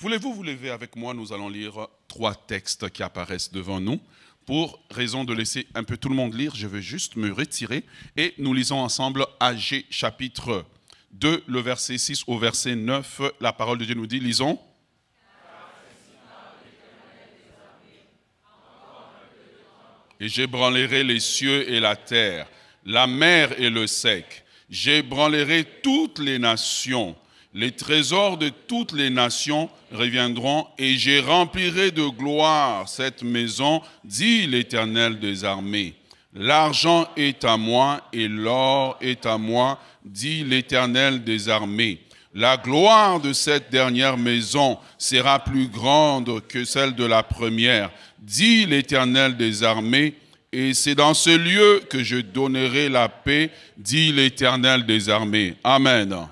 Voulez-vous vous lever avec moi? Nous allons lire 3 textes qui apparaissent devant nous. Pour raison de laisser un peu tout le monde lire, je vais juste me retirer et nous lisons ensemble Agé chapitre 2, le verset 6 au verset 9. La parole de Dieu nous dit, lisons. Et j'ébranlerai les cieux et la terre, la mer et le sec. J'ébranlerai toutes les nations. Les trésors de toutes les nations reviendront et je remplirai de gloire cette maison, dit l'Éternel des armées. L'argent est à moi et l'or est à moi, dit l'Éternel des armées. La gloire de cette dernière maison sera plus grande que celle de la première, dit l'Éternel des armées. Et c'est dans ce lieu que je donnerai la paix, dit l'Éternel des armées. Amen.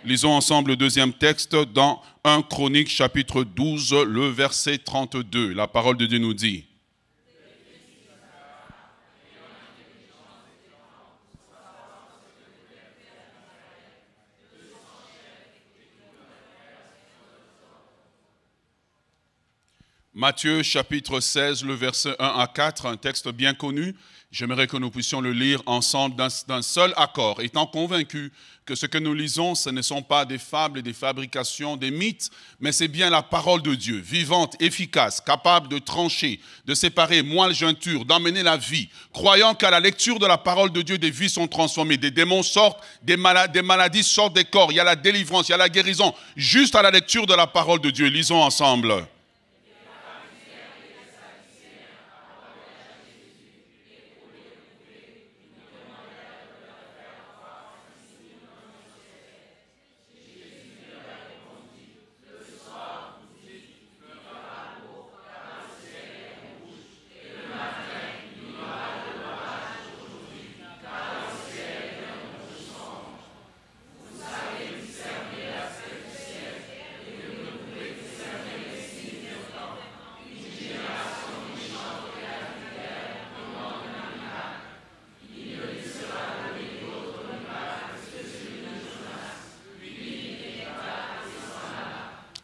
Lisons ensemble le deuxième texte dans 1 Chroniques chapitre 12, le verset 32. La parole de Dieu nous dit. Matthieu chapitre 16, le verset 1 à 4, un texte bien connu. J'aimerais que nous puissions le lire ensemble d'un seul accord, étant convaincus que ce que nous lisons, ce ne sont pas des fables et des fabrications, des mythes, mais c'est bien la parole de Dieu, vivante, efficace, capable de trancher, de séparer moelle jointure, d'emmener la vie, croyant qu'à la lecture de la parole de Dieu, des vies sont transformées, des démons sortent, des maladies sortent des corps, il y a la délivrance, il y a la guérison, juste à la lecture de la parole de Dieu. Lisons ensemble.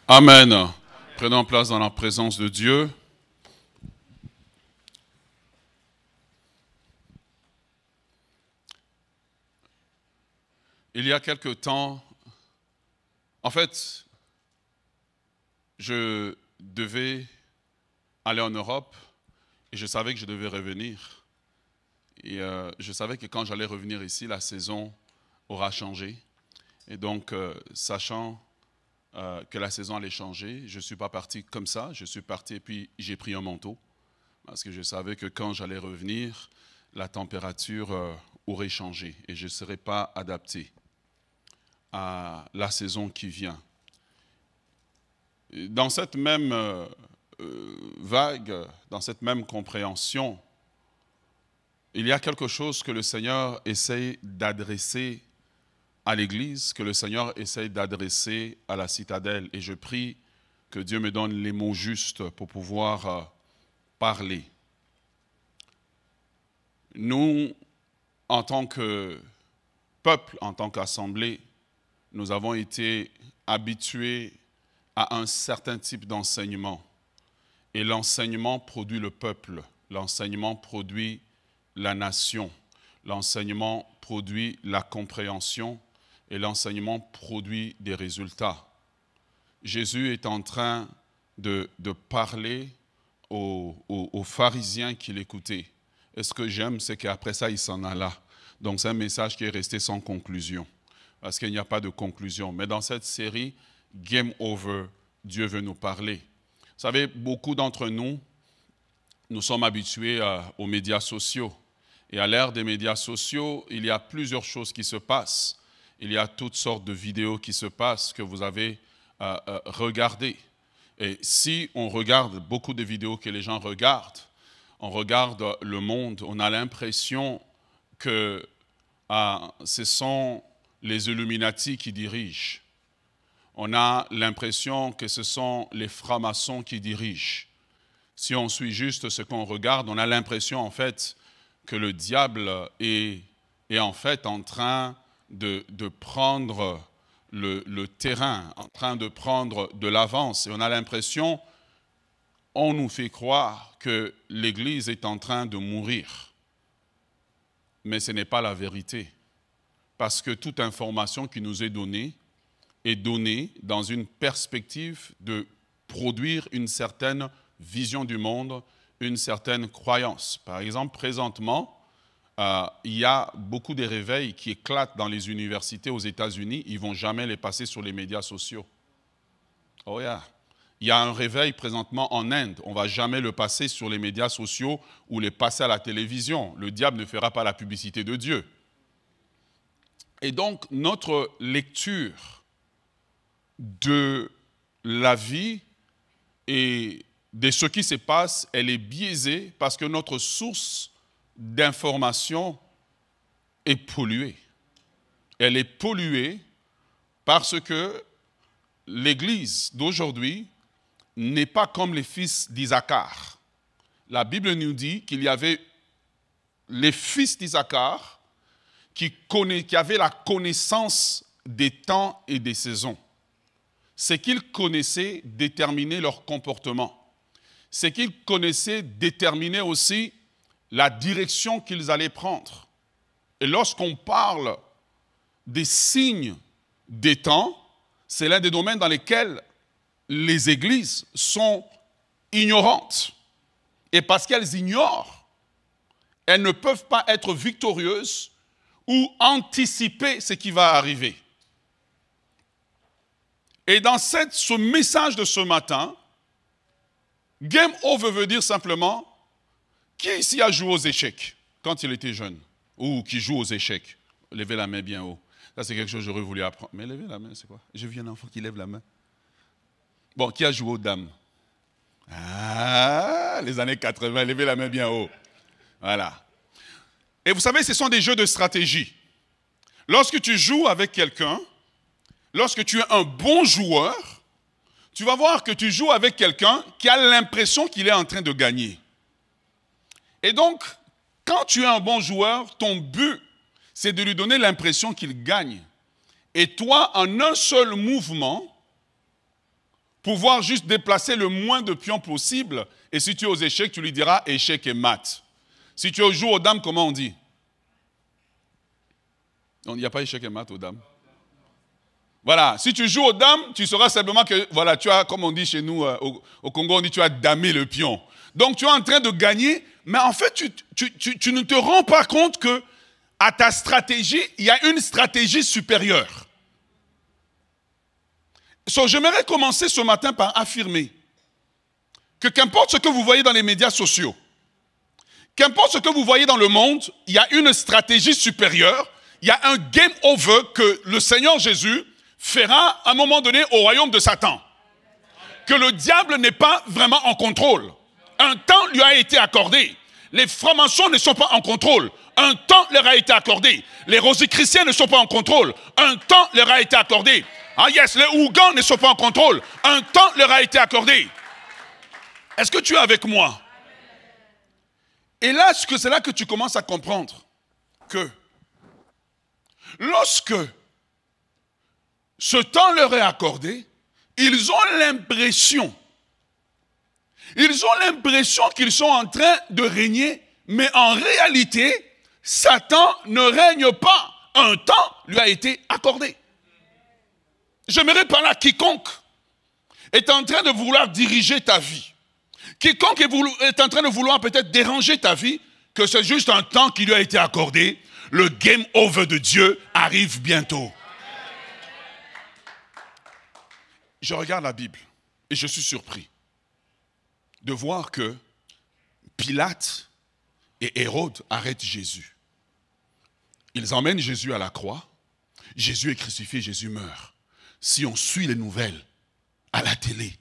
Amen. Prenons place dans la présence de Dieu. Il y a quelque temps, en fait, je devais aller en Europe et je savais que je devais revenir. Et je savais que quand j'allais revenir ici, la saison aura changé. Et donc, sachant que la saison allait changer, je ne suis pas parti comme ça, je suis parti et puis j'ai pris un manteau, parce que je savais que quand j'allais revenir, la température aurait changé et je ne serais pas adapté à la saison qui vient. Dans cette même vague, dans cette même compréhension, il y a quelque chose que le Seigneur essaye d'adresser à l'Église, que le Seigneur essaye d'adresser à la citadelle. Et je prie que Dieu me donne les mots justes pour pouvoir parler. Nous, en tant que peuple, en tant qu'assemblée, nous avons été habitués à un certain type d'enseignement. Et l'enseignement produit le peuple, l'enseignement produit la nation, l'enseignement produit la compréhension, et l'enseignement produit des résultats. Jésus est en train de parler aux pharisiens qui l'écoutaient. Et ce que j'aime, c'est qu'après ça, il s'en alla. Donc c'est un message qui est resté sans conclusion, parce qu'il n'y a pas de conclusion. Mais dans cette série, Game Over, Dieu veut nous parler. Vous savez, beaucoup d'entre nous, nous sommes habitués aux médias sociaux. Et à l'ère des médias sociaux, il y a plusieurs choses qui se passent. Il y a toutes sortes de vidéos qui se passent que vous avez regardées. Et si on regarde beaucoup de vidéos que les gens regardent, on regarde le monde, on a l'impression que ce sont les Illuminati qui dirigent. On a l'impression que ce sont les francs-maçons qui dirigent. Si on suit juste ce qu'on regarde, on a l'impression en fait que le diable est en fait en train de prendre le terrain, en train de prendre de l'avance. Et on a l'impression, on nous fait croire que l'Église est en train de mourir. Mais ce n'est pas la vérité. Parce que toute information qui nous est donnée dans une perspective de produire une certaine vision du monde, une certaine croyance. Par exemple, présentement, il y a beaucoup de réveils qui éclatent dans les universités aux États-Unis. Ils ne vont jamais les passer sur les médias sociaux. Oh yeah. Il y a un réveil présentement en Inde. On ne va jamais le passer sur les médias sociaux ou les passer à la télévision. Le diable ne fera pas la publicité de Dieu. Et donc, notre lecture de la vie et de ce qui se passe, elle est biaisée parce que notre source d'information est polluée. Elle est polluée parce que l'Église d'aujourd'hui n'est pas comme les fils d'Isaacar. La Bible nous dit qu'il y avait les fils d'Isaacar qui avaient la connaissance des temps et des saisons. C'est qu'ils connaissaient déterminer leur comportement. C'est qu'ils connaissaient déterminer aussi la direction qu'ils allaient prendre. Et lorsqu'on parle des signes des temps, c'est l'un des domaines dans lesquels les églises sont ignorantes. Et parce qu'elles ignorent, elles ne peuvent pas être victorieuses ou anticiper ce qui va arriver. Et dans ce message de ce matin, Game over veut dire simplement, qui ici a joué aux échecs quand il était jeune? Ou qui joue aux échecs? Levez la main bien haut. Ça, c'est quelque chose que j'aurais voulu apprendre. Mais levez la main, c'est quoi? J'ai vu un enfant qui lève la main. Bon, qui a joué aux dames? Ah, les années 80, levez la main bien haut. Voilà. Et vous savez, ce sont des jeux de stratégie. Lorsque tu joues avec quelqu'un, lorsque tu es un bon joueur, tu vas voir que tu joues avec quelqu'un qui a l'impression qu'il est en train de gagner. Et donc, quand tu es un bon joueur, ton but, c'est de lui donner l'impression qu'il gagne. Et toi, en un seul mouvement, pouvoir juste déplacer le moins de pions possible. Et si tu es aux échecs, tu lui diras échec et mat. Si tu joues aux dames, comment on dit? Il n'y a pas échec et mat aux dames. Voilà, si tu joues aux dames, tu sauras simplement que, voilà, tu as, comme on dit chez nous au Congo, on dit tu as damé le pion. Donc tu es en train de gagner, mais en fait, tu ne te rends pas compte que à ta stratégie, il y a une stratégie supérieure. J'aimerais commencer ce matin par affirmer que qu'importe ce que vous voyez dans les médias sociaux, qu'importe ce que vous voyez dans le monde, il y a une stratégie supérieure, il y a un game over que le Seigneur Jésus fera à un moment donné au royaume de Satan. Que le diable n'est pas vraiment en contrôle. Un temps lui a été accordé. Les francs-maçons ne sont pas en contrôle. Un temps leur a été accordé. Les rosicruciens ne sont pas en contrôle. Un temps leur a été accordé. Ah yes, les Ougans ne sont pas en contrôle. Un temps leur a été accordé. Est-ce que tu es avec moi? Et là, c'est là que tu commences à comprendre que lorsque ce temps leur est accordé, ils ont l'impression qu'ils sont en train de régner, mais en réalité, Satan ne règne pas. Un temps lui a été accordé. J'aimerais parler à quiconque est en train de vouloir diriger ta vie. Quiconque est en train de vouloir peut-être déranger ta vie, que c'est juste un temps qui lui a été accordé. Le game over de Dieu arrive bientôt. Je regarde la Bible et je suis surpris de voir que Pilate et Hérode arrêtent Jésus. Ils emmènent Jésus à la croix. Jésus est crucifié, Jésus meurt. Si on suit les nouvelles à la télé,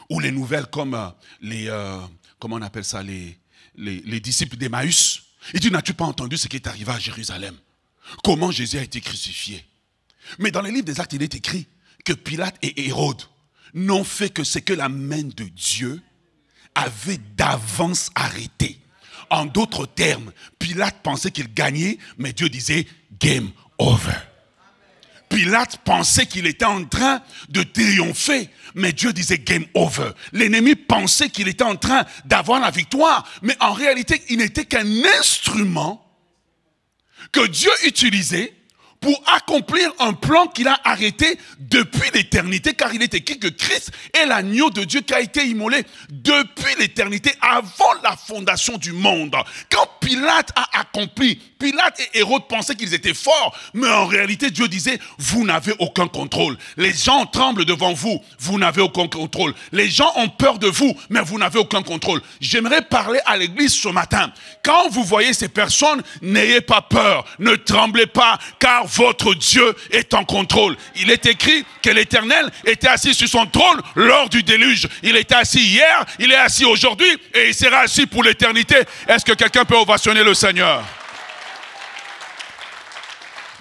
ou les nouvelles comme comment on appelle ça, les disciples d'Emmaüs, il dit, n'as-tu pas entendu ce qui est arrivé à Jérusalem? Comment Jésus a été crucifié? Mais dans les livres des Actes, il est écrit que Pilate et Hérode n'ont fait que ce que la main de Dieu avait d'avance arrêté. En d'autres termes, Pilate pensait qu'il gagnait, mais Dieu disait game over. Pilate pensait qu'il était en train de triompher, mais Dieu disait game over. L'ennemi pensait qu'il était en train d'avoir la victoire, mais en réalité, il n'était qu'un instrument que Dieu utilisait pour accomplir un plan qu'il a arrêté depuis l'éternité, car il est écrit que Christ est l'agneau de Dieu qui a été immolé depuis l'éternité, avant la fondation du monde. Quand Pilate a accompli, Pilate et Hérode pensaient qu'ils étaient forts, mais en réalité Dieu disait, vous n'avez aucun contrôle. Les gens tremblent devant vous, vous n'avez aucun contrôle. Les gens ont peur de vous, mais vous n'avez aucun contrôle. J'aimerais parler à l'église ce matin. Quand vous voyez ces personnes, n'ayez pas peur, ne tremblez pas, car votre Dieu est en contrôle. Il est écrit que l'Éternel était assis sur son trône lors du déluge. Il était assis hier, il est assis aujourd'hui et il sera assis pour l'éternité. Est-ce que quelqu'un peut ovationner le Seigneur?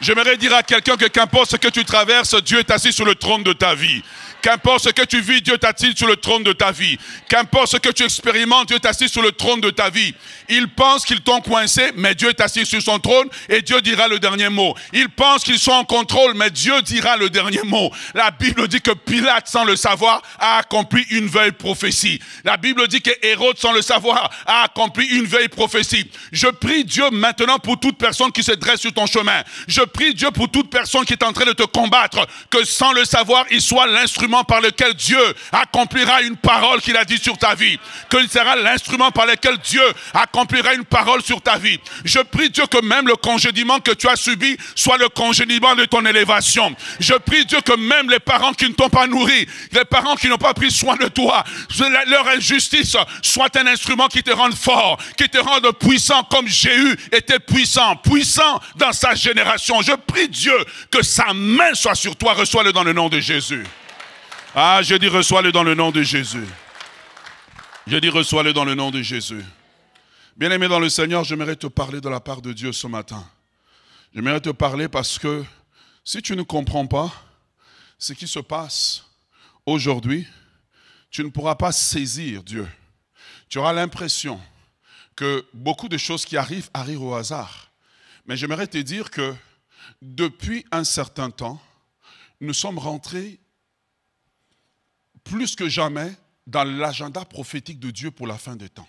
J'aimerais dire à quelqu'un que qu'importe ce que tu traverses, Dieu est assis sur le trône de ta vie. Qu'importe ce que tu vis, Dieu est assis sur le trône de ta vie. Qu'importe ce que tu expérimentes, Dieu est assis sur le trône de ta vie. Ils pensent qu'ils t'ont coincé, mais Dieu est assis sur son trône et Dieu dira le dernier mot. Ils pensent qu'ils sont en contrôle, mais Dieu dira le dernier mot. La Bible dit que Pilate, sans le savoir, a accompli une vieille prophétie. La Bible dit que Hérode, sans le savoir, a accompli une vieille prophétie. Je prie Dieu maintenant pour toute personne qui se dresse sur ton chemin. Je prie Dieu pour toute personne qui est en train de te combattre, que sans le savoir, il soit l'instrument par lequel Dieu accomplira une parole qu'il a dit sur ta vie. Qu'il sera l'instrument par lequel Dieu accomplira une parole sur ta vie. Je prie Dieu que même le congédiement que tu as subi soit le congédiement de ton élévation. Je prie Dieu que même les parents qui ne t'ont pas nourri, les parents qui n'ont pas pris soin de toi, leur injustice soit un instrument qui te rende fort, qui te rende puissant comme Jéhu était puissant, puissant dans sa génération. Je prie Dieu que sa main soit sur toi. Reçois-le dans le nom de Jésus. Ah, je dis reçois-le dans le nom de Jésus. Je dis reçois-le dans le nom de Jésus. Bien-aimé dans le Seigneur, j'aimerais te parler de la part de Dieu ce matin. J'aimerais te parler parce que si tu ne comprends pas ce qui se passe aujourd'hui, tu ne pourras pas saisir Dieu. Tu auras l'impression que beaucoup de choses qui arrivent au hasard. Mais j'aimerais te dire que depuis un certain temps, nous sommes rentrés plus que jamais dans l'agenda prophétique de Dieu pour la fin des temps.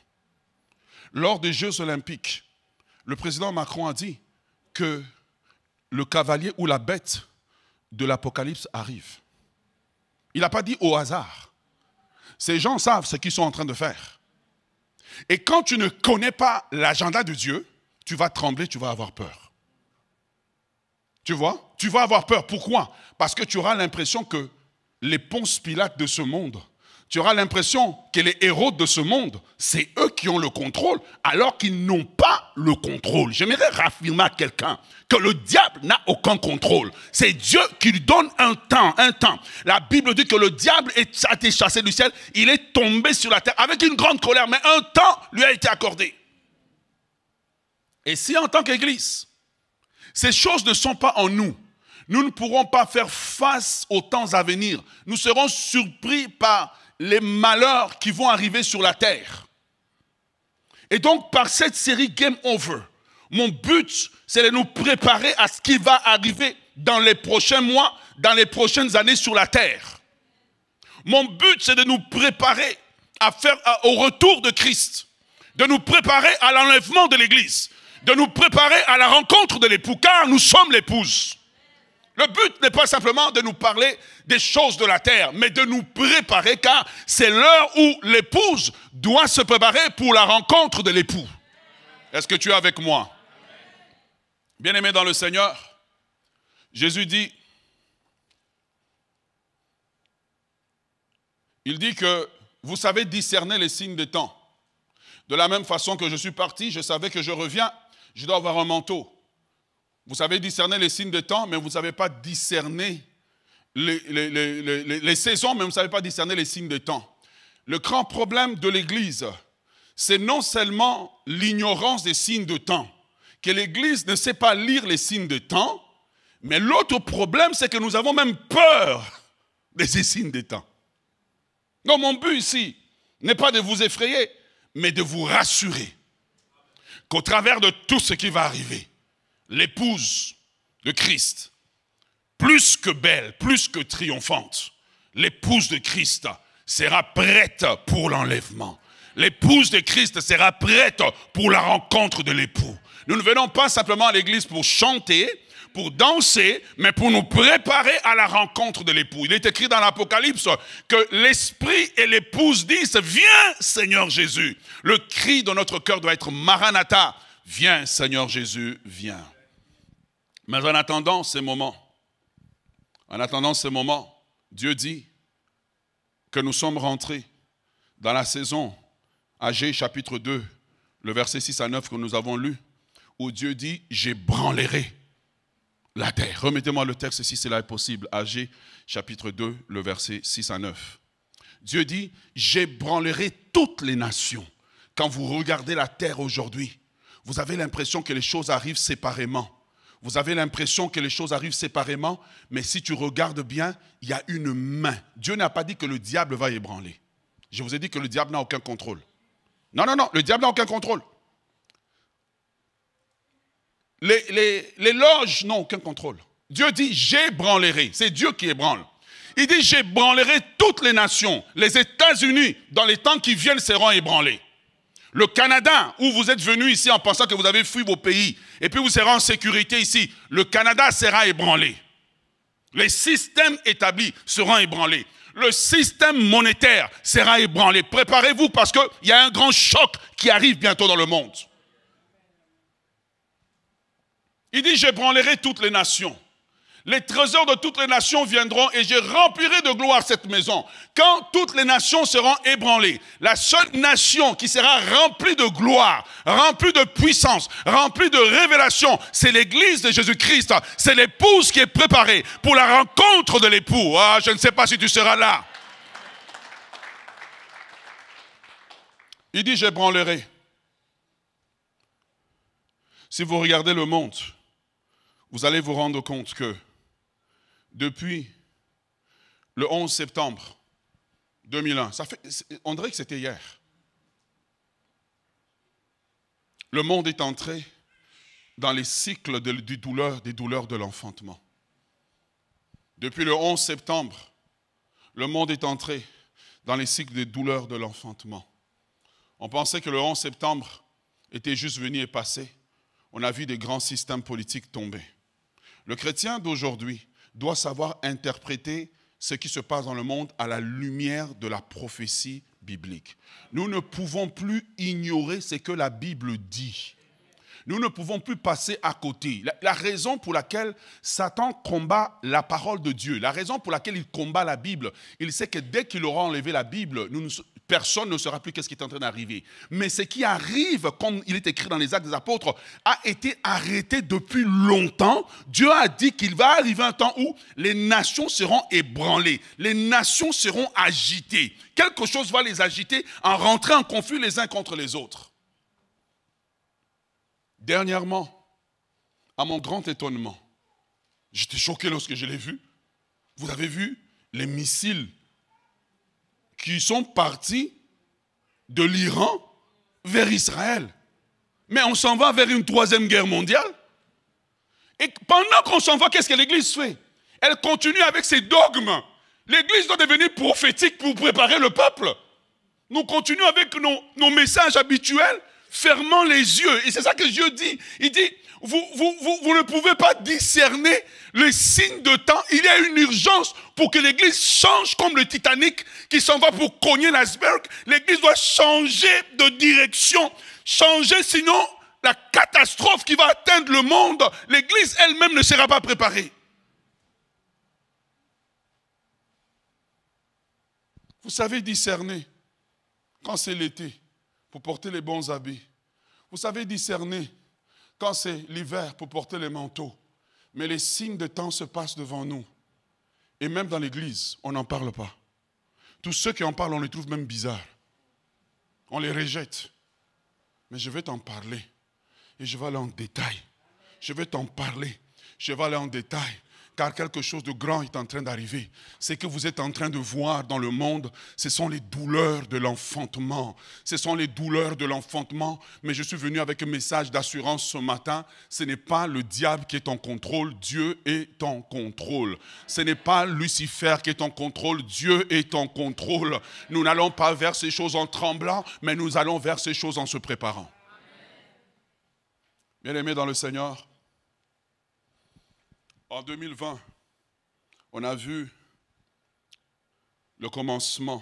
Lors des Jeux Olympiques, le président Macron a dit que le cavalier ou la bête de l'Apocalypse arrive. Il n'a pas dit au hasard. Ces gens savent ce qu'ils sont en train de faire. Et quand tu ne connais pas l'agenda de Dieu, tu vas trembler, tu vas avoir peur. Tu vois? Tu vas avoir peur. Pourquoi? Parce que tu auras l'impression que les Ponce Pilate de ce monde, tu auras l'impression que les héros de ce monde, c'est eux qui ont le contrôle, alors qu'ils n'ont pas le contrôle. J'aimerais raffirmer à quelqu'un que le diable n'a aucun contrôle. C'est Dieu qui lui donne un temps, un temps. La Bible dit que le diable a été chassé du ciel, il est tombé sur la terre avec une grande colère, mais un temps lui a été accordé. Et si en tant qu'Église, ces choses ne sont pas en nous, nous ne pourrons pas faire face aux temps à venir. Nous serons surpris par les malheurs qui vont arriver sur la terre. Et donc, par cette série Game Over, mon but, c'est de nous préparer à ce qui va arriver dans les prochains mois, dans les prochaines années sur la terre. Mon but, c'est de nous préparer au retour de Christ, de nous préparer à l'enlèvement de l'Église, de nous préparer à la rencontre de l'époux, car nous sommes l'épouse. Le but n'est pas simplement de nous parler des choses de la terre, mais de nous préparer, car c'est l'heure où l'épouse doit se préparer pour la rencontre de l'époux. Est-ce que tu es avec moi? Bien-aimé dans le Seigneur, Jésus dit, il dit que vous savez discerner les signes des temps. De la même façon que je suis parti, je savais que je reviens, je dois avoir un manteau. Vous savez discerner les signes des temps, mais vous ne savez pas discerner les saisons, mais vous ne savez pas discerner les signes des temps. Le grand problème de l'Église, c'est non seulement l'ignorance des signes de temps, que l'Église ne sait pas lire les signes de temps, mais l'autre problème, c'est que nous avons même peur de ces signes des temps. Donc mon but ici n'est pas de vous effrayer, mais de vous rassurer qu'au travers de tout ce qui va arriver, l'épouse de Christ plus que belle, plus que triomphante. L'épouse de Christ sera prête pour l'enlèvement. L'épouse de Christ sera prête pour la rencontre de l'époux. Nous ne venons pas simplement à l'église pour chanter, pour danser, mais pour nous préparer à la rencontre de l'époux. Il est écrit dans l'Apocalypse que l'esprit et l'épouse disent « Viens, Seigneur Jésus ». Le cri de notre cœur doit être « Maranatha ». Viens, Seigneur Jésus, viens. Mais en attendant ces moments, Dieu dit que nous sommes rentrés dans la saison Agée chapitre 2, le verset 6 à 9 que nous avons lu, où Dieu dit « J'ébranlerai la terre ». Remettez-moi le texte si cela est possible. Agée chapitre 2, le verset 6 à 9. Dieu dit « J'ébranlerai toutes les nations ». Quand vous regardez la terre aujourd'hui, vous avez l'impression que les choses arrivent séparément. Vous avez l'impression que les choses arrivent séparément, mais si tu regardes bien, il y a une main. Dieu n'a pas dit que le diable va ébranler. Je vous ai dit que le diable n'a aucun contrôle. Non, le diable n'a aucun contrôle. Les loges n'ont aucun contrôle. Dieu dit, j'ébranlerai. C'est Dieu qui ébranle. Il dit, j'ébranlerai toutes les nations. Les États-Unis, dans les temps qui viennent, seront ébranlés. Le Canada, où vous êtes venus ici en pensant que vous avez fui vos pays, et puis vous serez en sécurité ici, le Canada sera ébranlé. Les systèmes établis seront ébranlés. Le système monétaire sera ébranlé. Préparez-vous parce qu'il y a un grand choc qui arrive bientôt dans le monde. Il dit, j'ébranlerai toutes les nations. Les trésors de toutes les nations viendront et je remplirai de gloire cette maison. Quand toutes les nations seront ébranlées, la seule nation qui sera remplie de gloire, remplie de puissance, remplie de révélation, c'est l'église de Jésus-Christ. C'est l'épouse qui est préparée pour la rencontre de l'époux. Ah, je ne sais pas si tu seras là. Il dit, j'ébranlerai. Si vous regardez le monde, vous allez vous rendre compte que depuis le 11 septembre 2001, on dirait que c'était hier, le monde est entré dans les cycles des douleurs de l'enfantement. Depuis le 11 septembre, le monde est entré dans les cycles des douleurs de l'enfantement. On pensait que le 11 septembre était juste venu et passé. On a vu des grands systèmes politiques tomber. Le chrétien d'aujourd'hui doit savoir interpréter ce qui se passe dans le monde à la lumière de la prophétie biblique. Nous ne pouvons plus ignorer ce que la Bible dit. Nous ne pouvons plus passer à côté. La raison pour laquelle Satan combat la parole de Dieu, la raison pour laquelle il combat la Bible, il sait que dès qu'il aura enlevé la Bible, personne ne saura plus qu'est-ce qui est en train d'arriver. Mais ce qui arrive, comme il est écrit dans les Actes des Apôtres, a été arrêté depuis longtemps. Dieu a dit qu'il va arriver un temps où les nations seront ébranlées, les nations seront agitées. Quelque chose va les agiter en rentrant en conflit les uns contre les autres. Dernièrement, à mon grand étonnement, j'étais choqué lorsque je l'ai vu. Vous avez vu les missiles qui sont partis de l'Iran vers Israël. Mais on s'en va vers une troisième guerre mondiale. Et pendant qu'on s'en va, qu'est-ce que l'Église fait? Elle continue avec ses dogmes. L'Église doit devenir prophétique pour préparer le peuple. Nous continuons avec nos messages habituels, fermant les yeux. Et c'est ça que Dieu dit. Il dit, vous ne pouvez pas discerner les signes de temps. Il y a une urgence pour que l'Église change comme le Titanic qui s'en va pour cogner l'iceberg. L'Église doit changer de direction. Changer, sinon la catastrophe qui va atteindre le monde, l'Église elle-même ne sera pas préparée. Vous savez discerner quand c'est l'été pour porter les bons habits. Vous savez discerner quand c'est l'hiver pour porter les manteaux. Mais les signes de temps se passent devant nous. Et même dans l'église, on n'en parle pas. Tous ceux qui en parlent, on les trouve même bizarres. On les rejette. Mais je vais t'en parler. Et je vais aller en détail. Je vais t'en parler. Je vais aller en détail. car quelque chose de grand est en train d'arriver. Ce que vous êtes en train de voir dans le monde, ce sont les douleurs de l'enfantement. Ce sont les douleurs de l'enfantement. Mais je suis venu avec un message d'assurance ce matin. Ce n'est pas le diable qui est en contrôle, Dieu est en contrôle. Ce n'est pas Lucifer qui est en contrôle, Dieu est en contrôle. Nous n'allons pas vers ces choses en tremblant, mais nous allons vers ces choses en se préparant. Bien-aimés dans le Seigneur, en 2020, on a vu le commencement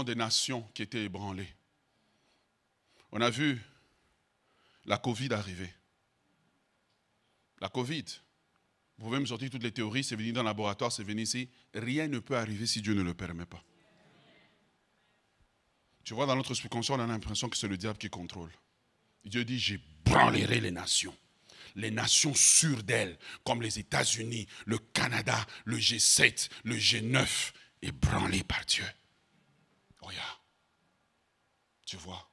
des nations qui étaient ébranlées. On a vu la Covid arriver. La Covid, vous pouvez me sortir toutes les théories, c'est venu dans le laboratoire, c'est venu ici. Rien ne peut arriver si Dieu ne le permet pas. Tu vois, dans notre subconscient, on a l'impression que c'est le diable qui contrôle. Dieu dit, j'ébranlerai les nations sûres d'elles, comme les États-Unis, le Canada, le G7, le G9, ébranlés par Dieu. Regarde, tu vois,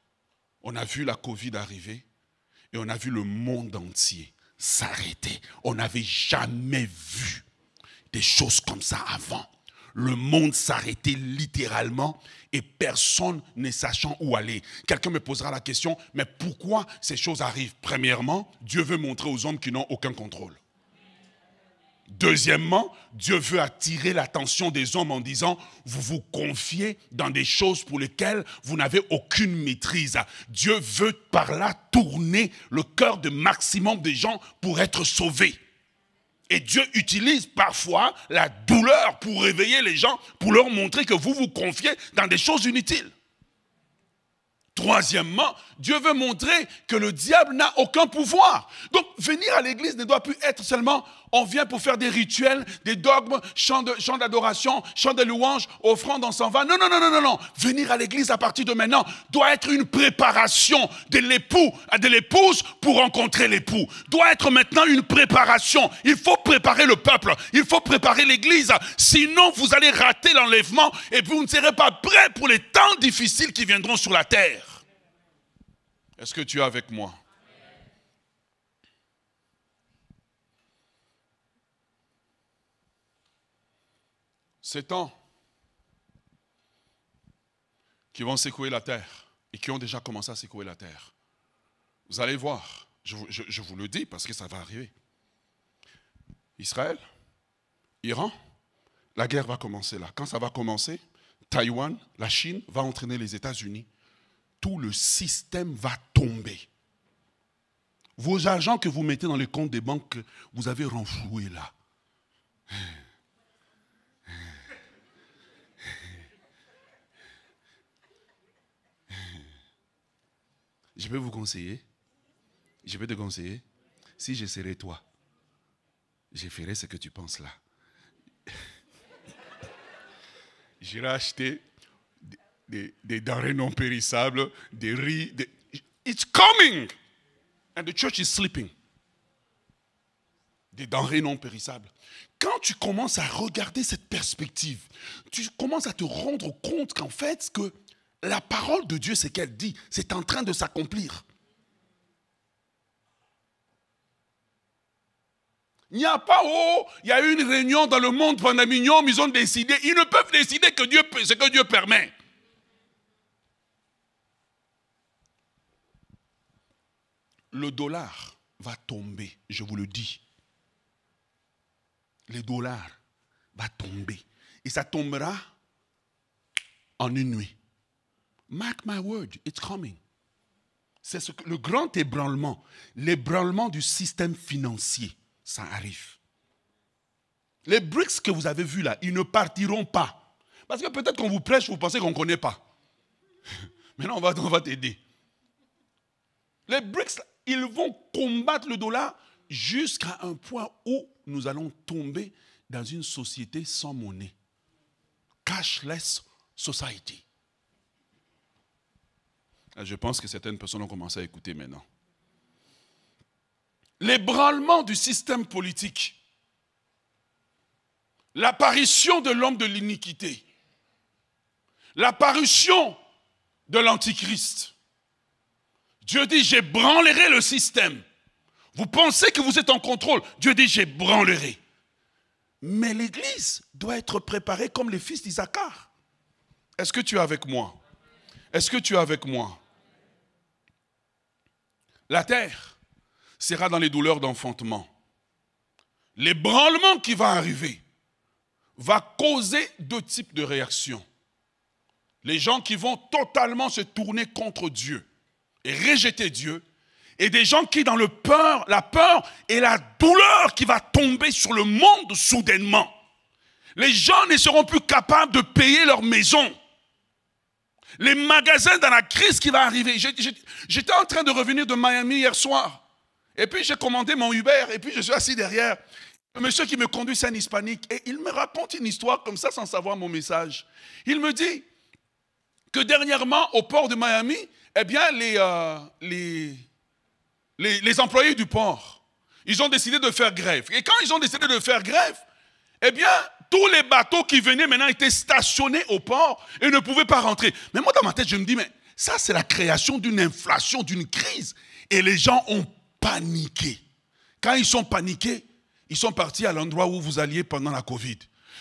on a vu la Covid arriver et on a vu le monde entier s'arrêter. On n'avait jamais vu des choses comme ça avant. Le monde s'arrêtait littéralement et personne ne sachant où aller. Quelqu'un me posera la question, mais pourquoi ces choses arrivent? Premièrement, Dieu veut montrer aux hommes qui n'ont aucun contrôle. Deuxièmement, Dieu veut attirer l'attention des hommes en disant, vous vous confiez dans des choses pour lesquelles vous n'avez aucune maîtrise. Dieu veut par là tourner le cœur de maximum de gens pour être sauvés. Et Dieu utilise parfois la douleur pour réveiller les gens, pour leur montrer que vous vous confiez dans des choses inutiles. Troisièmement, Dieu veut montrer que le diable n'a aucun pouvoir. Donc, venir à l'église ne doit plus être seulement, on vient pour faire des rituels, des dogmes, chants d'adoration, chants de louange, offrandes, on s'en va. Non, non, non, non, non, non. Venir à l'église à partir de maintenant doit être une préparation de l'époux, de l'épouse pour rencontrer l'époux. Doit être maintenant une préparation. Il faut préparer le peuple. Il faut préparer l'église. Sinon, vous allez rater l'enlèvement et vous ne serez pas prêts pour les temps difficiles qui viendront sur la terre. Est-ce que tu es avec moi? Ces temps qui vont secouer la terre et qui ont déjà commencé à secouer la terre. Vous allez voir, je vous le dis parce que ça va arriver. Israël, Iran, la guerre va commencer là. Quand ça va commencer, Taïwan, la Chine va entraîner les États-Unis. Tout le système va tomber. Vos argents que vous mettez dans les comptes des banques, vous avez renfloué là. Je vais vous conseiller. Je vais te conseiller. Si je serais toi, je ferais ce que tu penses là. J'irai acheter des denrées non périssables, des riz. It's coming! And the church is sleeping. Des denrées non périssables. Quand tu commences à regarder cette perspective, tu commences à te rendre compte qu'en fait, que la parole de Dieu, c'est qu'elle dit, c'est en train de s'accomplir. Il n'y a pas, il y a eu une réunion dans le monde pendant millions, ils ont décidé, ils ne peuvent décider que ce que Dieu permet. Le dollar va tomber, je vous le dis. Le dollar va tomber. Et ça tombera en une nuit. Mark my word, it's coming. C'est le grand ébranlement, l'ébranlement du système financier, ça arrive. Les BRICS que vous avez vus là, ils ne partiront pas. Parce que peut-être qu'on vous prêche, vous pensez qu'on ne connaît pas. Maintenant, on va t'aider. Les BRICS, ils vont combattre le dollar jusqu'à un point où nous allons tomber dans une société sans monnaie. Cashless society. Je pense que certaines personnes ont commencé à écouter maintenant. L'ébranlement du système politique. L'apparition de l'homme de l'iniquité. L'apparition de l'antichrist. Dieu dit, j'ébranlerai le système. Vous pensez que vous êtes en contrôle. Dieu dit, j'ébranlerai. Mais l'église doit être préparée comme les fils d'Isaacar. Est-ce que tu es avec moi? Est-ce que tu es avec moi? La terre sera dans les douleurs d'enfantement. L'ébranlement qui va arriver va causer deux types de réactions. Les gens qui vont totalement se tourner contre Dieu et rejeter Dieu, et des gens qui, dans la peur et la douleur qui va tomber sur le monde soudainement, les gens ne seront plus capables de payer leur maison. Les magasins dans la crise qui va arriver. J'étais en train de revenir de Miami hier soir, et puis j'ai commandé mon Uber, et puis je suis assis derrière. Le monsieur qui me conduit, c'est un hispanique, et il me raconte une histoire comme ça sans savoir mon message. Il me dit que dernièrement, au port de Miami, eh bien, les employés du port, ils ont décidé de faire grève. Et quand ils ont décidé de faire grève, eh bien, tous les bateaux qui venaient maintenant étaient stationnés au port et ne pouvaient pas rentrer. Mais moi, dans ma tête, je me dis, mais ça, c'est la création d'une inflation, d'une crise. Et les gens ont paniqué. Quand ils sont paniqués, ils sont partis à l'endroit où vous alliez pendant la Covid.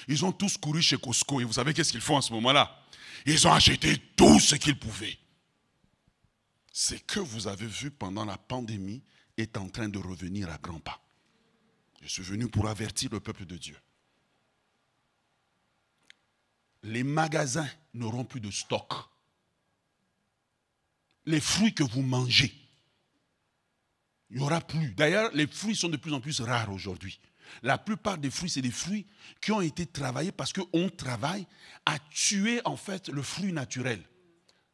Ils ont tous couru chez Costco. Et vous savez qu'est-ce qu'ils font à ce moment-là? Ils ont acheté tout ce qu'ils pouvaient. Ce que vous avez vu pendant la pandémie est en train de revenir à grands pas. Je suis venu pour avertir le peuple de Dieu. Les magasins n'auront plus de stock. Les fruits que vous mangez, il n'y aura plus. D'ailleurs, les fruits sont de plus en plus rares aujourd'hui. La plupart des fruits, c'est des fruits qui ont été travaillés parce qu'on travaille à tuer en fait le fruit naturel.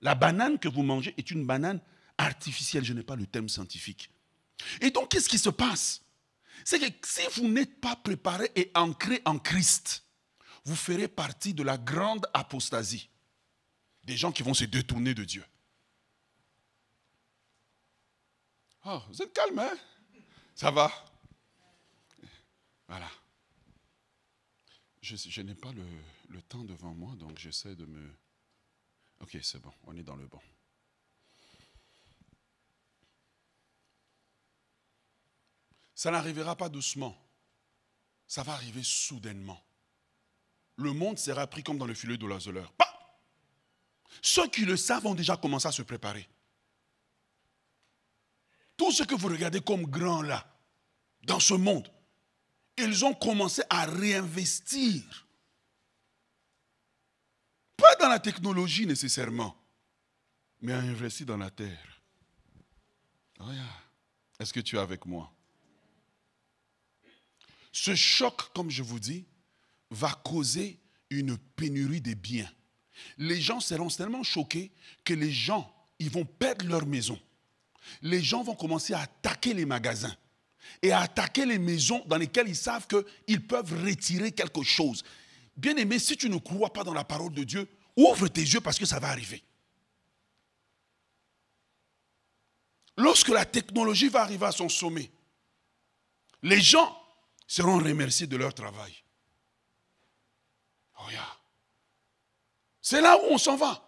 La banane que vous mangez est une banane artificielle. Je n'ai pas le terme scientifique. Et donc, qu'est-ce qui se passe? C'est que si vous n'êtes pas préparé et ancré en Christ, vous ferez partie de la grande apostasie. Des gens qui vont se détourner de Dieu. Oh, vous êtes calme, hein? Ça va? Voilà. Je n'ai pas le temps devant moi, donc j'essaie de me... Ok, c'est bon, on est dans le bon. Ça n'arrivera pas doucement. Ça va arriver soudainement. Le monde sera pris comme dans le filet de l'oiseleur. Ceux qui le savent ont déjà commencé à se préparer. Tout ce que vous regardez comme grand là, dans ce monde, ils ont commencé à réinvestir. Pas dans la technologie nécessairement, mais à investir dans la terre. Regarde. Est-ce que tu es avec moi? Ce choc, comme je vous dis, va causer une pénurie des biens. Les gens seront tellement choqués que les gens, ils vont perdre leur maison. Les gens vont commencer à attaquer les magasins et à attaquer les maisons dans lesquelles ils savent qu'ils peuvent retirer quelque chose. Bien-aimé, si tu ne crois pas dans la parole de Dieu, ouvre tes yeux parce que ça va arriver. Lorsque la technologie va arriver à son sommet, les gens seront remerciés de leur travail. Regarde. C'est là où on s'en va.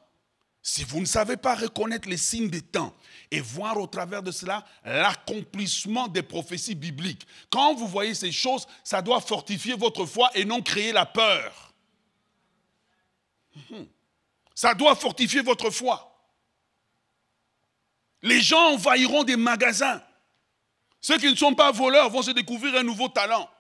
Si vous ne savez pas reconnaître les signes des temps et voir au travers de cela l'accomplissement des prophéties bibliques, quand vous voyez ces choses, ça doit fortifier votre foi et non créer la peur. Ça doit fortifier votre foi. Les gens envahiront des magasins. Ceux qui ne sont pas voleurs vont se découvrir un nouveau talent.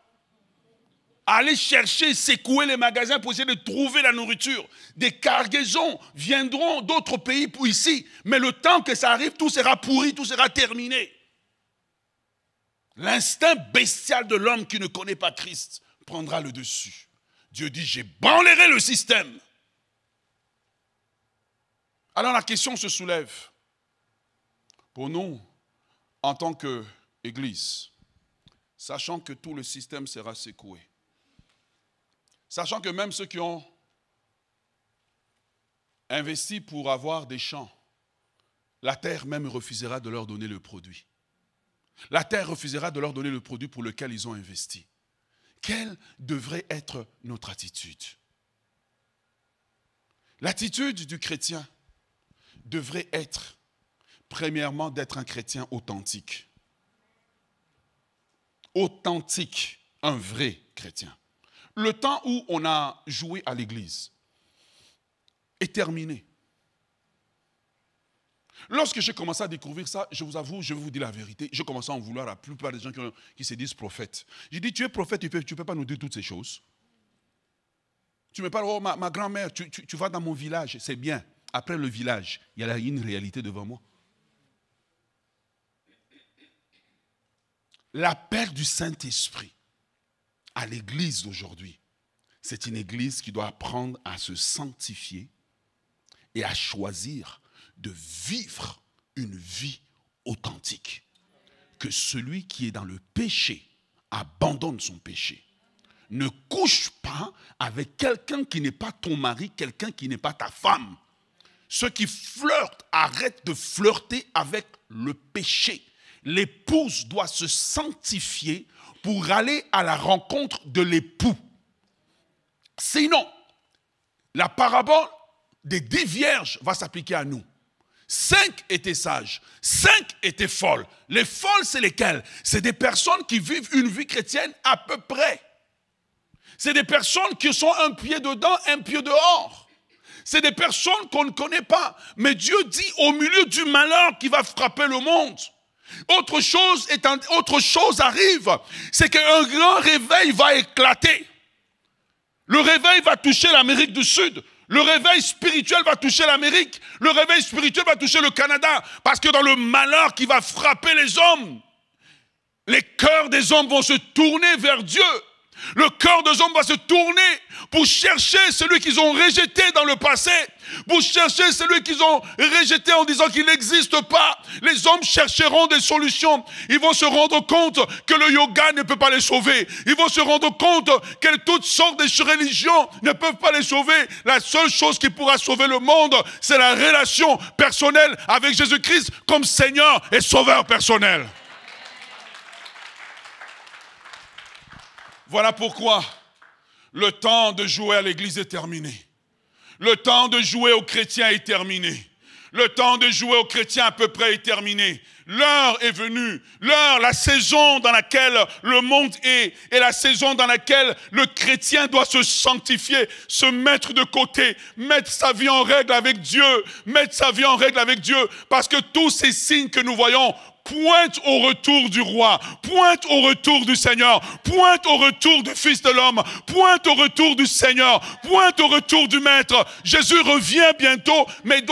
Aller chercher, secouer les magasins pour essayer de trouver la nourriture. Des cargaisons viendront d'autres pays pour ici. Mais le temps que ça arrive, tout sera pourri, tout sera terminé. L'instinct bestial de l'homme qui ne connaît pas Christ prendra le dessus. Dieu dit, j'ébranlerai le système. Alors la question se soulève. Pour nous, en tant qu'Église, sachant que tout le système sera secoué, sachant que même ceux qui ont investi pour avoir des champs, la terre même refusera de leur donner le produit. La terre refusera de leur donner le produit pour lequel ils ont investi. Quelle devrait être notre attitude? L'attitude du chrétien devrait être, premièrement, d'être un chrétien authentique. authentique, un vrai chrétien. Le temps où on a joué à l'église est terminé. Lorsque j'ai commencé à découvrir ça, je vous avoue, je vais vous dire la vérité, j'ai commencé à en vouloir à la plupart des gens qui se disent prophètes. J'ai dit, tu es prophète, tu ne peux pas nous dire toutes ces choses. Tu me parles, oh ma grand-mère, tu vas dans mon village, c'est bien. Après le village, il y a une réalité devant moi. L'appel du Saint-Esprit à l'église d'aujourd'hui, c'est une église qui doit apprendre à se sanctifier et à choisir de vivre une vie authentique. Que celui qui est dans le péché abandonne son péché. Ne couche pas avec quelqu'un qui n'est pas ton mari, quelqu'un qui n'est pas ta femme. Ceux qui flirtent, arrêtent de flirter avec le péché. L'épouse doit se sanctifier pour aller à la rencontre de l'époux. Sinon, la parabole des 10 vierges va s'appliquer à nous. 5 étaient sages, 5 étaient folles. Les folles, c'est lesquelles? C'est des personnes qui vivent une vie chrétienne à peu près. C'est des personnes qui sont un pied dedans, un pied dehors. C'est des personnes qu'on ne connaît pas. Mais Dieu dit au milieu du malheur qui va frapper le monde. Autre chose arrive, c'est qu'un grand réveil va éclater. Le réveil va toucher l'Amérique du Sud. Le réveil spirituel va toucher l'Amérique. Le réveil spirituel va toucher le Canada. Parce que dans le malheur qui va frapper les hommes, les cœurs des hommes vont se tourner vers Dieu. Le cœur des hommes va se tourner pour chercher celui qu'ils ont rejeté dans le passé, pour chercher celui qu'ils ont rejeté en disant qu'il n'existe pas. Les hommes chercheront des solutions. Ils vont se rendre compte que le yoga ne peut pas les sauver. Ils vont se rendre compte que toutes sortes de religions ne peuvent pas les sauver. La seule chose qui pourra sauver le monde, c'est la relation personnelle avec Jésus-Christ comme Seigneur et Sauveur personnel. Voilà pourquoi le temps de jouer à l'église est terminé. Le temps de jouer aux chrétiens est terminé. Le temps de jouer aux chrétiens à peu près est terminé. L'heure est venue. L'heure, la saison dans laquelle le monde est la saison dans laquelle le chrétien doit se sanctifier, se mettre de côté, mettre sa vie en règle avec Dieu, mettre sa vie en règle avec Dieu, parce que tous ces signes que nous voyons pointe au retour du roi, pointe au retour du Seigneur, pointe au retour du Fils de l'homme, pointe au retour du Seigneur, pointe au retour du Maître. Jésus revient bientôt, mais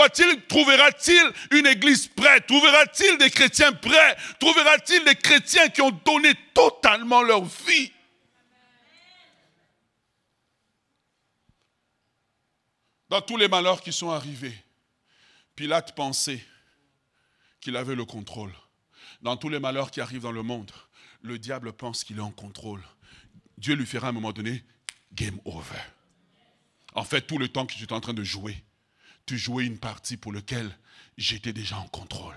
trouvera-t-il une église prête? Trouvera-t-il des chrétiens prêts? Trouvera-t-il des chrétiens qui ont donné totalement leur vie? Dans tous les malheurs qui sont arrivés, Pilate pensait qu'il avait le contrôle. Dans tous les malheurs qui arrivent dans le monde, le diable pense qu'il est en contrôle. Dieu lui fera à un moment donné, game over. En fait, tout le temps que tu étais en train de jouer, tu jouais une partie pour laquelle j'étais déjà en contrôle.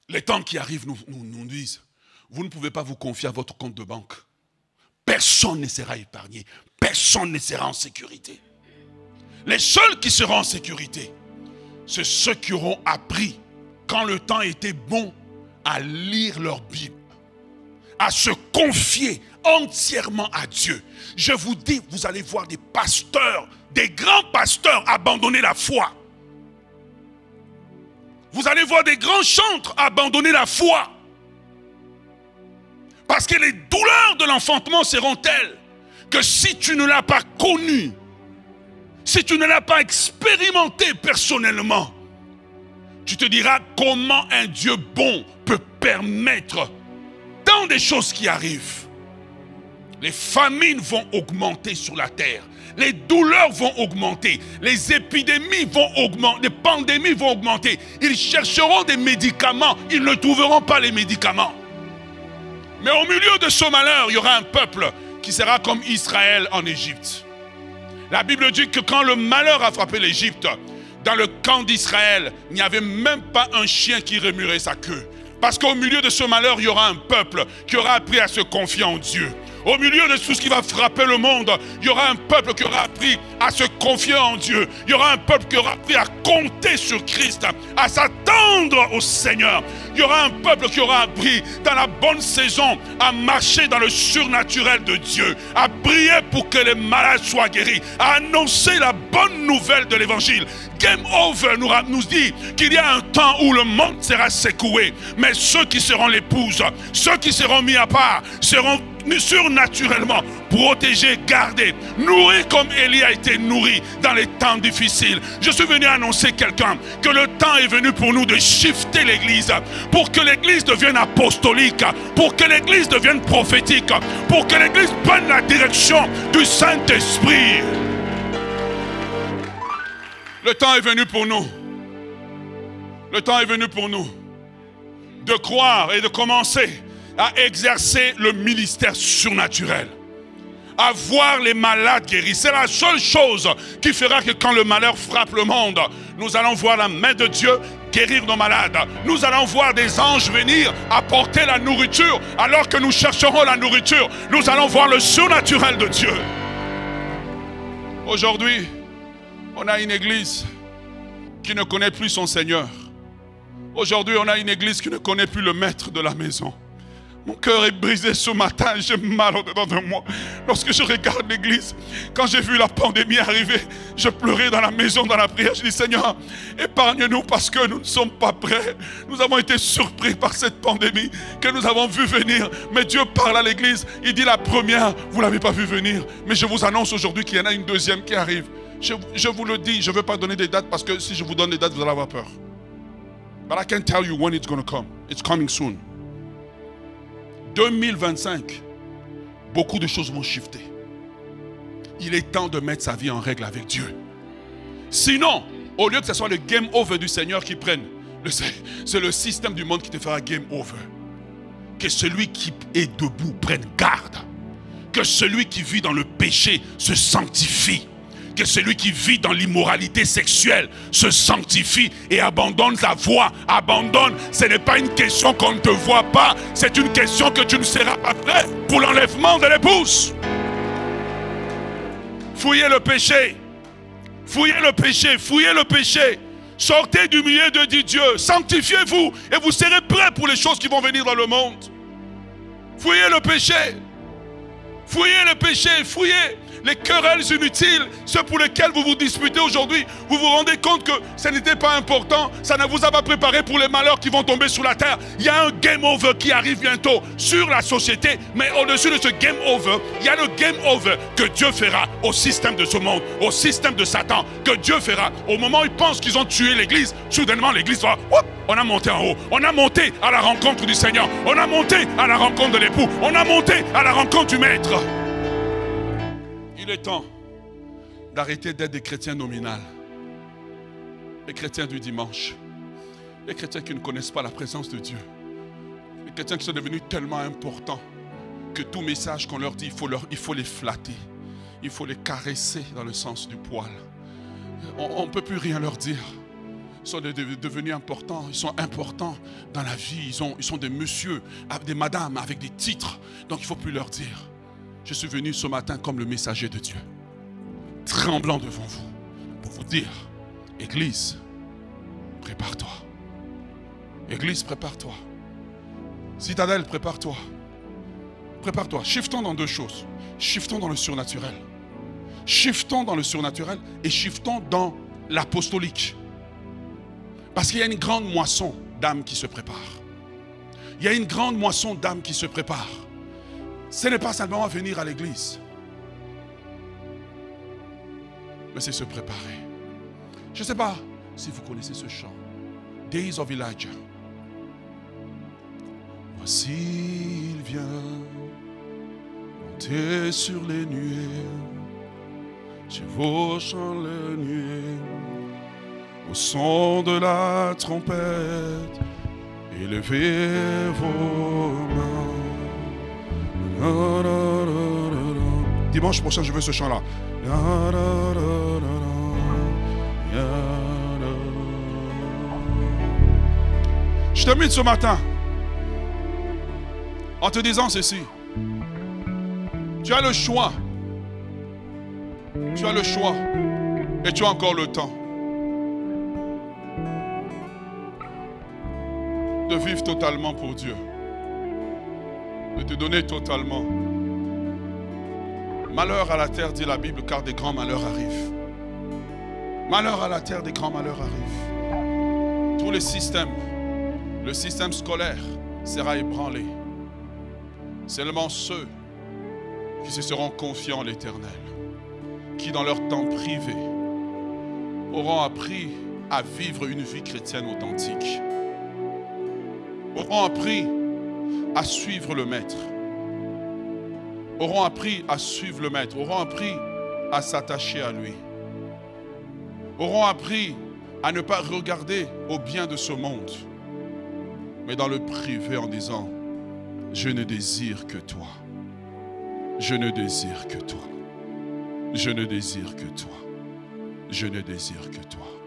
Les temps qui arrivent nous disent, vous ne pouvez pas vous confier à votre compte de banque. Personne ne sera épargné. Personne ne sera en sécurité. Les seuls qui seront en sécurité, c'est ceux qui auront appris, quand le temps était bon, à lire leur Bible, à se confier entièrement à Dieu. Je vous dis, vous allez voir des pasteurs, des grands pasteurs abandonner la foi. Vous allez voir des grands chantres abandonner la foi. Parce que les douleurs de l'enfantement seront telles que si tu ne l'as pas connu, si tu ne l'as pas expérimenté personnellement, tu te diras comment un Dieu bon peut permettre tant de choses qui arrivent. Les famines vont augmenter sur la terre. Les douleurs vont augmenter. Les épidémies vont augmenter. Les pandémies vont augmenter. Ils chercheront des médicaments. Ils ne trouveront pas les médicaments. Mais au milieu de ce malheur, il y aura un peuple qui sera comme Israël en Égypte. La Bible dit que quand le malheur a frappé l'Égypte, dans le camp d'Israël, il n'y avait même pas un chien qui remuerait sa queue. Parce qu'au milieu de ce malheur, il y aura un peuple qui aura appris à se confier en Dieu. Au milieu de tout ce qui va frapper le monde, il y aura un peuple qui aura appris à se confier en Dieu. Il y aura un peuple qui aura appris à compter sur Christ, à s'attendre au Seigneur. Il y aura un peuple qui aura appris dans la bonne saison à marcher dans le surnaturel de Dieu, à prier pour que les malades soient guéris, à annoncer la bonne nouvelle de l'évangile. Game Over nous dit qu'il y a un temps où le monde sera secoué, mais ceux qui seront l'épouse, ceux qui seront mis à part, seront surnaturellement protégés, gardés, nourris comme Élie a été nourri dans les temps difficiles. Je suis venu annoncer quelqu'un que le temps est venu pour nous de shifter l'église, pour que l'église devienne apostolique, pour que l'église devienne prophétique, pour que l'église prenne la direction du Saint-Esprit. Le temps est venu pour nous. Le temps est venu pour nous de croire et de commencer à exercer le ministère surnaturel, à voir les malades guéris. C'est la seule chose qui fera que quand le malheur frappe le monde, nous allons voir la main de Dieu guérir nos malades. Nous allons voir des anges venir apporter la nourriture alors que nous chercherons la nourriture. Nous allons voir le surnaturel de Dieu. Aujourd'hui, on a une église qui ne connaît plus son Seigneur. Aujourd'hui, on a une église qui ne connaît plus le maître de la maison. Mon cœur est brisé ce matin, j'ai mal au-dedans de moi. Lorsque je regarde l'église, quand j'ai vu la pandémie arriver, je pleurais dans la maison, dans la prière. Je dis, Seigneur, épargne-nous parce que nous ne sommes pas prêts. Nous avons été surpris par cette pandémie que nous avons vu venir. Mais Dieu parle à l'église, il dit la première, vous ne l'avez pas vu venir. Mais je vous annonce aujourd'hui qu'il y en a une deuxième qui arrive. Je vous le dis, je ne veux pas donner des dates parce que si je vous donne des dates, vous allez avoir peur. But I can tell you when it's going to come. It's coming soon. 2025, beaucoup de choses vont shifter. Il est temps de mettre sa vie en règle avec Dieu. Sinon, au lieu que ce soit le game over du Seigneur qui prenne, c'est le système du monde qui te fera game over. Que celui qui est debout prenne garde. Que celui qui vit dans le péché se sanctifie. Que celui qui vit dans l'immoralité sexuelle se sanctifie et abandonne sa voie. Abandonne, ce n'est pas une question qu'on ne te voit pas, c'est une question que tu ne seras pas prêt pour l'enlèvement de l'épouse. Fouillez le péché. Fouillez le péché, fouillez le péché. Sortez du milieu de Dieu, sanctifiez-vous et vous serez prêts pour les choses qui vont venir dans le monde. Fouillez le péché. Fouillez le péché, fouillez les querelles inutiles, ceux pour lesquels vous vous disputez aujourd'hui. Vous vous rendez compte que ce n'était pas important, ça ne vous a pas préparé pour les malheurs qui vont tomber sur la terre. Il y a un game over qui arrive bientôt sur la société, mais au-dessus de ce game over, il y a le game over que Dieu fera au système de ce monde, au système de Satan, que Dieu fera. Au moment où ils pensent qu'ils ont tué l'église, soudainement l'église va, on a monté en haut, on a monté à la rencontre du Seigneur, on a monté à la rencontre de l'époux, on a monté à la rencontre du Maître. Il est temps d'arrêter d'être des chrétiens nominaux, les chrétiens du dimanche, les chrétiens qui ne connaissent pas la présence de Dieu, les chrétiens qui sont devenus tellement importants que tout message qu'on leur dit, il faut les flatter, il faut les caresser dans le sens du poil. On ne peut plus rien leur dire. Ils sont devenus importants, ils sont importants dans la vie, ils sont des messieurs, des madames avec des titres, donc il ne faut plus leur dire. Je suis venu ce matin comme le messager de Dieu, tremblant devant vous, pour vous dire, Église, prépare-toi. Église, prépare-toi. Citadelle, prépare-toi. Prépare-toi. Shiftons dans deux choses. Shiftons dans le surnaturel. Shiftons dans le surnaturel et shiftons dans l'apostolique. Parce qu'il y a une grande moisson d'âmes qui se prépare. Il y a une grande moisson d'âmes qui se prépare. Ce n'est pas simplement venir à l'église, mais c'est se préparer. Je ne sais pas si vous connaissez ce chant. Days of Elijah. Voici il vient monter sur les nuées, chevauchant les nuées, au son de la trompette, élevez vos mains. Dimanche prochain, je veux ce chant-là. Je termine ce matin en te disant ceci. Tu as le choix. Tu as le choix. Et tu as encore le temps de vivre totalement pour Dieu. De te donner totalement. Malheur à la terre, dit la Bible, car des grands malheurs arrivent. Malheur à la terre, des grands malheurs arrivent. Tous les systèmes, le système scolaire sera ébranlé. Seulement ceux qui se seront confiants en l'Éternel, qui dans leur temps privé auront appris à vivre une vie chrétienne authentique, auront appris à suivre le Maître, auront appris à suivre le Maître, auront appris à s'attacher à lui, auront appris à ne pas regarder au bien de ce monde, mais dans le privé en disant, je ne désire que toi, je ne désire que toi, je ne désire que toi, je ne désire que toi.